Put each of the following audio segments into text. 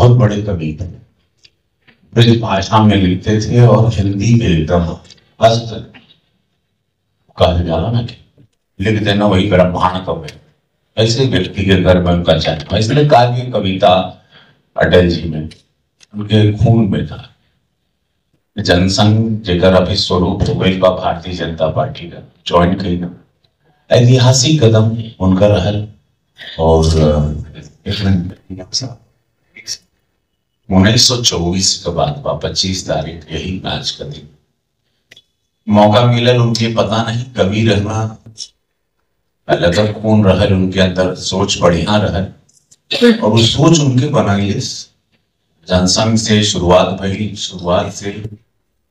बहुत बड़े कवि थे, ब्रज भाषा में लिखते थे और हिंदी में एकदम हस्त कहा जाला ना कि लिख देना वही ब्रह्मांड कवि। ऐसे व्यक्ति के घर में उनका जन्म, इसलिए काव्य कविता अटल जी में उनके खून में था। जनसंघ जेकर अभी स्वरूप हो गई बा भारतीय जनता पार्टी का ज्वाइन कई ना, ऐतिहासिक कदम उनका रहल। और 1924 के बाद 25 तारीख यही आज का दिन मौका मिलल उनके, पता नहीं कवि रहना अलग कौन रहल उनके अंदर, सोच बढ़िया रहल और उस सोच उनके बनाइए जनसंघ से शुरुआत भई। शुरुआत से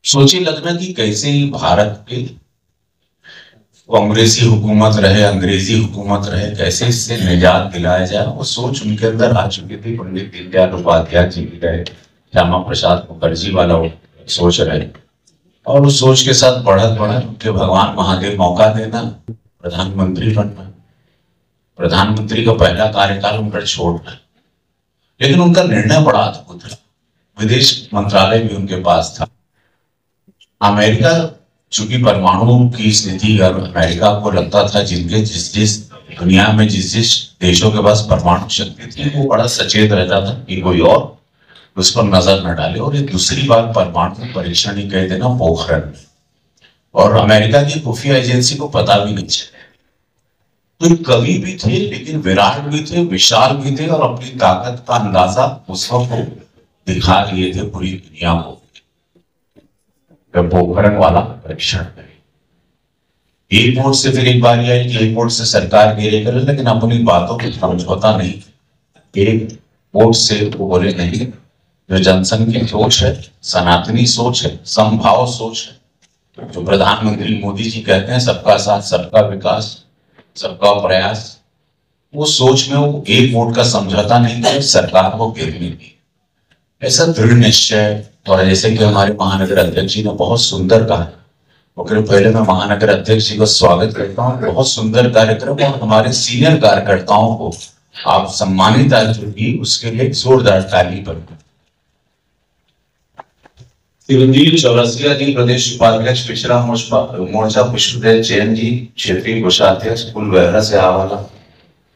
सोचे लगना कि कैसे ही भारत के कांग्रेसी हुकूमत रहे, अंग्रेजी हुकूमत रहे, कैसे इससे निजात दिलाया जाए, वो सोच उनके अंदर आ चुकी थी। पंडित दीनदयाल उपाध्याय जी भी रहे, श्यामा प्रसाद मुखर्जी वाला वो सोच रहे, और उस सोच के साथ बढ़त बढ़त उनके भगवान महादेव मौका देना, प्रधानमंत्री बनना। प्रधानमंत्री का पहला कार्यकाल उनका छोड़ना, लेकिन उनका निर्णय बड़ा अद्भुत था। विदेश मंत्रालय भी उनके पास था। अमेरिका चूंकि परमाणु की स्थिति, अमेरिका को लगता था जिस दुनिया में जिस देशों के पास परमाणु शक्ति थी वो बड़ा सचेत रहता था कि कोई और उस पर नजर न डाले। और ये दूसरी बार परमाणु परीक्षण ही कह देना पोखरण में, और अमेरिका की खुफिया एजेंसी को पता भी नहीं चला। तो कवि भी थे लेकिन विराट भी थे, विशाल भी थे, और अपनी ताकत का अंदाजा उस वक्त दिखा लिए थे पूरी दुनिया को। पोखरण वाला परीक्षण एयरपोर्ट से फिर एक बार आई कि एयरपोर्ट से सरकार गिरे करे, लेकिन अपनी बातों को समझौता नहीं। एयरपोर्ट से वो बोले नहीं, जो जनसंघ की सोच है, सनातनी सोच है, समभाव सोच है, जो प्रधानमंत्री मोदी जी कहते हैं सबका साथ सबका विकास सबका प्रयास, वो सोच में वो एक वोट का समझौता नहीं किया, सरकार को गिरने दी। ऐसा दृढ़ निश्चय। और जैसे कि हमारे महानगर अध्यक्ष जी ने बहुत सुंदर कहा, पहले मैं महानगर अध्यक्ष जी को स्वागत करता हूँ। बहुत सुंदर कार्यक्रम, और हमारे सीनियर कार्यकर्ताओं को आप सम्मानित की उसके लिए जोरदार ताली पर। तिरुंजीव चौरसिया जी प्रदेश उपाध्यक्ष पिछड़ा मोर्चा, पुष्पदेव जैन जी क्षेत्रीय कोषाध्यक्ष कुलबेहरा से आवाला,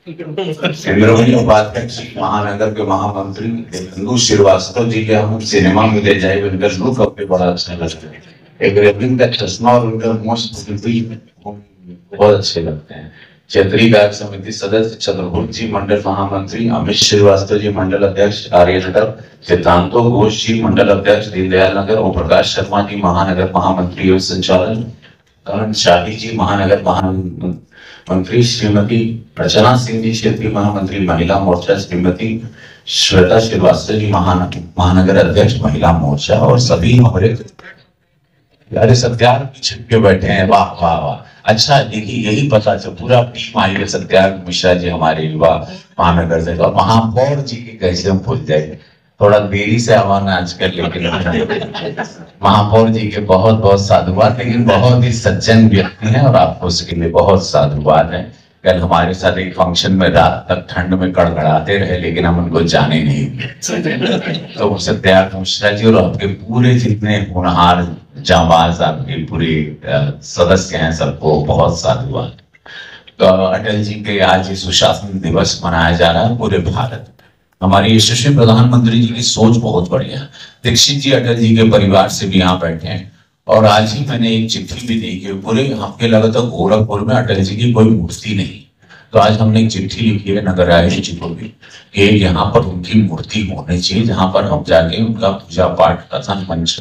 उपाध्यक्ष महानगर के महामंत्री हिंदू श्रीवास्तव जी के हम सिनेमा में ले जाए, उनका लुक अपने बड़ा अच्छा लगता है। एक रेवलिंग का चश्मा और उनका मोस्ट बहुत अच्छे लगते हैं। क्षेत्रीय गायक समिति सदस्य चंद्रभूत जी मंडल महामंत्री, अमित श्रीवास्तव जी मंडल अध्यक्ष आर्यनगर, सिद्धांतो घोष जी मंडल अध्यक्ष दीनदयाल नगर, ओम प्रकाश शर्मा जी महानगर महामंत्री एवं संचालन, करण शाही जी महानगर महामंत्री, श्रीमती रचना सिंह जी क्षेत्रीय महामंत्री महिला मोर्चा, श्रीमती श्वेता श्रीवास्तव जी महानगर अध्यक्ष महिला मोर्चा, और सभी हमारे यार सत्यार पीछे के बैठे हैं। वाह वाह वाह, अच्छा देखिए यही पता चल पूरा टीम आई है। सत्यार मिश्रा जी हमारे युवा महानगर से, और महापौर जी की कैसे हम भूल जाए, थोड़ा देरी से आवाना आजकल, लेकिन महापौर जी के बहुत बहुत साधुवाद, लेकिन बहुत ही सज्जन व्यक्ति हैं और आपको उसके लिए बहुत साधुवाद है। कल हमारे साथ एक फंक्शन में रात तक ठंड में कड़कड़ाते रहे, लेकिन हम उनको जाने नहीं दिए। तो सत्यार मिश्रा जी और आपके पूरे जितने होनहार जाबाज आपके पूरे सदस्य हैं, सबको बहुत साधुवाद। तो अटल जी के आज सुशासन दिवस मनाया जा रहा है पूरे भारत। हमारे यशस्वी प्रधानमंत्री जी की सोच बहुत बढ़िया है। दीक्षित जी अटल जी के परिवार से भी यहाँ बैठे हैं, और आज ही मैंने एक चिट्ठी भी दी कि पूरे हमके लगा था गोरखपुर में अटल जी की कोई मूर्ति नहीं, तो आज हमने एक चिट्ठी लिखी है नगर आयुष जी को भी कि यहाँ पर उनकी मूर्ति होनी चाहिए, जहाँ पर हम जाके उनका पूजा पाठ कथन मंच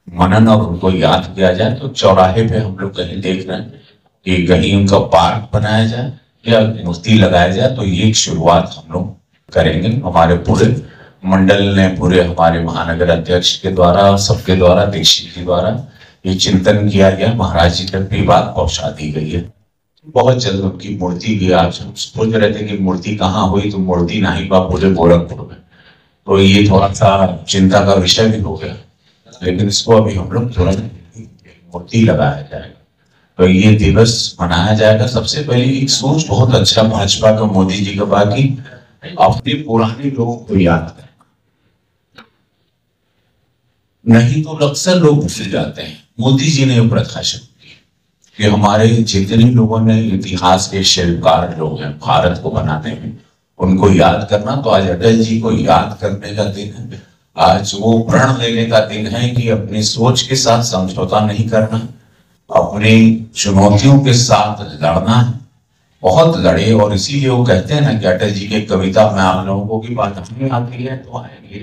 मनन और उनको याद किया जाए। तो चौराहे पे हम लोग कहीं देख रहे हैं कि कहीं उनका पार्क बनाया जाए या मूर्ति लगाया जाए, तो ये शुरुआत हम लोग करेंगे। हमारे पूरे मंडल ने, पूरे हमारे महानगर अध्यक्ष के द्वारा, सबके द्वारा, दीक्षित के द्वारा ये चिंतन किया गया, महाराज जी तक भी बात पहुंचा दी गई है। बहुत जल्द उनकी मूर्ति भी, आज हम सोच रहे थे कि मूर्ति कहाँ हुई, तो मूर्ति नहीं हुआ पूरे गोरखपुर में, तो ये थोड़ा सा चिंता का विषय भी हो गया, लेकिन इसको अभी हम लोग थोड़ा मूर्ति लगाया जाएगा, तो ये दिवस मनाया जाएगा। सबसे पहले एक सोच बहुत अच्छा भाजपा का मोदी जी का बाकी अपने पुराने लोगों को याद करें। नहीं तो अक्सर लोग भूल जाते हैं। मोदी जी ने प्रथा शुरू की कि हमारे जितने लोगों ने इतिहास के शिल्पकार लोग हैं भारत को बनाने में, उनको याद करना। तो आज अटल जी को याद करने का दिन है। आज वो प्रण लेने का दिन है कि अपनी सोच के साथ समझौता नहीं करना, अपनी चुनौतियों के साथ लड़ना है। बहुत लड़े, और इसीलिए वो कहते हैं ना कि अटल जी की कविता में आप लोगों को की बाधाएं आती है तो आएंगे,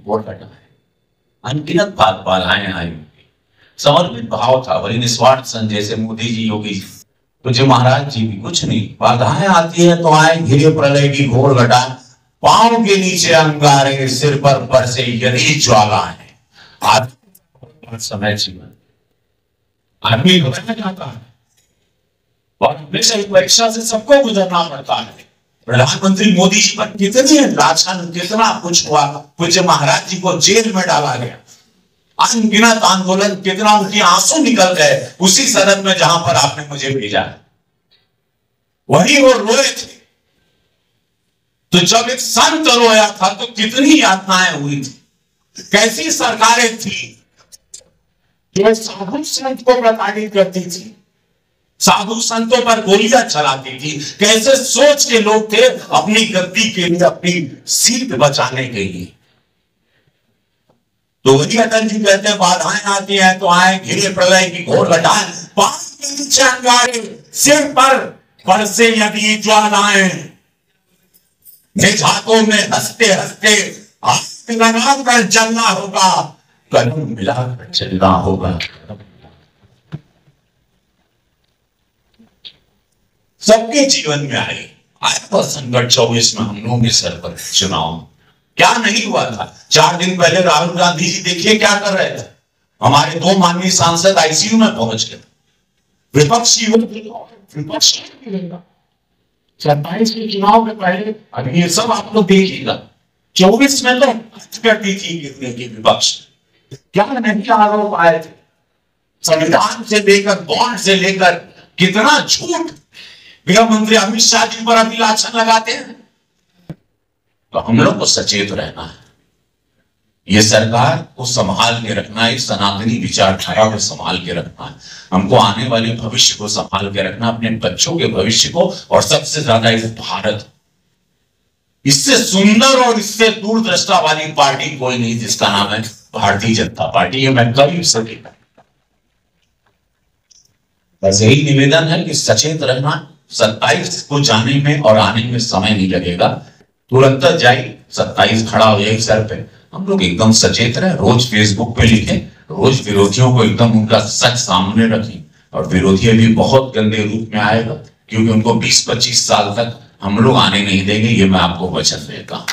वो लड़ा है। अनगिनत बाधाएं आई, समर्पित भाव था, वही निस्वार्थ सन, जैसे मोदी जी, योगी जी, तुझे महाराज जी भी कुछ नहीं। बाधाएं आती है तो आए घिरे प्रलय की घोर घटा, पांव के नीचे अंगारे, सिर पर बरसे यदि ज्वाला है। आज समय जीवन आदमी घबराया जाता है और हमेशा इस परीक्षा से सबको गुजरना पड़ता है। प्रधानमंत्री मोदी जी पर कितनी लाछन, कितना कुछ हुआ। पूज्य महाराज जी को जेल में डाला गया, अनगिनत आंदोलन, कितना उनकी आंसू निकल गए उसी सदन में जहां पर आपने मुझे भेजा है, वही वो रोए थे। तो जब एक संत रोया था तो कितनी यातनाएं हुई थी, कैसी सरकारें थी जो साधु संत को प्रताड़ित करती थी, साधु संतों पर गोलियां चलाती थी। कैसे सोच के लोग थे अपनी गद्दी के लिए, अपनी सीट बचाने के लिए। तो वही अटल जी कहते हैं बाधाएं आती हैं तो आए घिरे प्रलय की घोर घटाएं, पांव के नीचे अंगारे, सिर पर बरसे यदि ज्वालाएं। निजातों में हंसते हंसते हाथ लगाकर जलना होगा, कदम मिलाकर चलना होगा। सबके जीवन में आया था संकट। 24 में हम लोगों के सर पर चुनाव क्या नहीं हुआ था। 4 दिन पहले राहुल गांधी जी देखिए क्या कर रहे थे, हमारे 2 माननीय सांसद आईसीयू में पहुंच गए। विपक्षी 27 के चुनाव में पहले, अभी ये सब आप लोग देखिएगा। 24 में तो करती थी गिरने की विपक्ष, क्या नहीं आरोप आए थे, संविधान से लेकर बॉन्ड से लेकर कितना झूठ। गृह मंत्री अमित शाह जी पर अभी लाछन लगाते हैं। तो हम लोग को सचेत रहना है, ये सरकार को संभाल के रखना है, सनातनी विचारधारा को संभाल के रखना है, हमको आने वाले भविष्य को संभाल के रखना, अपने बच्चों के भविष्य को, और सबसे ज्यादा इस भारत। इससे सुंदर और इससे दूरदृष्टा वाली पार्टी कोई नहीं, जिसका नाम है भारतीय जनता पार्टी। ये मैं कभी सके बस यही निवेदन है कि सचेत रहना। 27 को जाने में और आने में समय नहीं लगेगा, तुरंत जाइए, 27 खड़ा हो जाए सर पे। हम लोग एकदम सचेत रहे, रोज फेसबुक पे लिखें, रोज विरोधियों को एकदम उनका सच सामने रखें। और विरोधी अभी बहुत गंदे रूप में आएगा, क्योंकि उनको 20-25 साल तक हम लोग आने नहीं देंगे, ये मैं आपको वचन देता हूं।